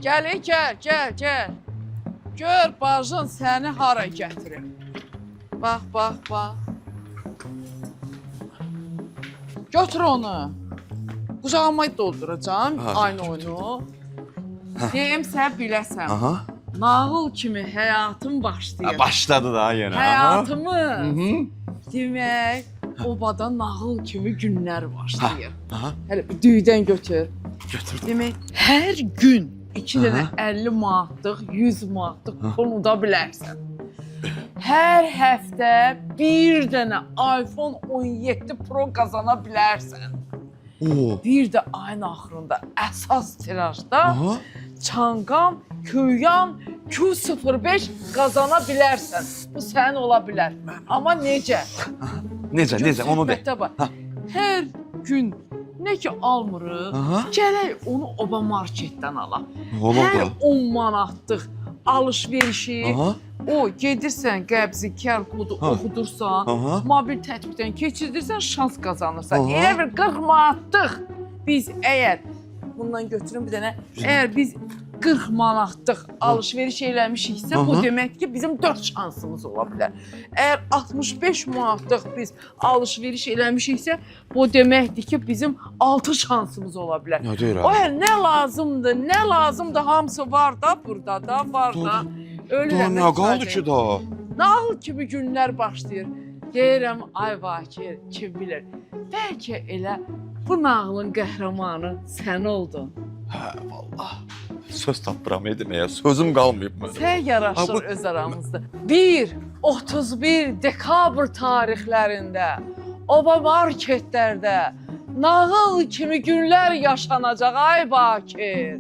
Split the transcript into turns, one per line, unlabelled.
Gəl, gəl. Gör bacın səni hara gətirim. Bax. Götür onu. Qucağıma dolduracağım aynı oyunu. Deyim sən biləsən.
Aha.
Nağıl kimi həyatım başlayır.
Başladı da yenə.
Həyatımız. Demək, obada nağıl kimi günlər başlayır.
Aha.
Hələ bir düydən götür.
Götürdüm.
Demək, hər gün 2 dənə 50 manatlıq, 100 manatlıq pul uda bilərsən. Hər həftə bir dənə iPhone 17 Pro qazana bilərsən. Bir də ayın axırında əsas tirajda Çanqam, Köyyan, Q05 qazana bilərsən. Bu sənin ola bilər. Amma necə?
Necə, onu de.
Hər gün nə ki almırıq, gələk onu oba marketdən alaq. Hər 10 manatlıq alış-verişi, o gedirsən qəbzi, QR kodu oxudursan, mobil tətbiqdən keçirdirsən, şans qazanırsan. Elə bir 40 manatlıq biz əgər, bundan götürün bir dənə, əgər biz 40 manatlıq alış-veriş eləmişiksə, bu demək ki, bizim 4 şansımız ola bilər. Əgər 65 manatlıq biz alış-veriş eləmişiksə, bu deməkdir ki, bizim 6 şansımız ola bilər. O nə lazımdır, hamısı var da, burada da, var da.
Nə qaldı ki da?
Nağıl kimi günlər başlayır. Deyirəm, ay Vakir, kim bilir. Bəlkə elə bu nağılın qəhrəmanı sən oldun.
Hə, vallah. Söz tapıram edməyə, sözüm qalmayıb mənə.
Sən yaraşır öz aramızda. 1-31 dekabr tarixlərində oba marketlərdə nağıl kimi günlər yaşanacaq, ay Bakir.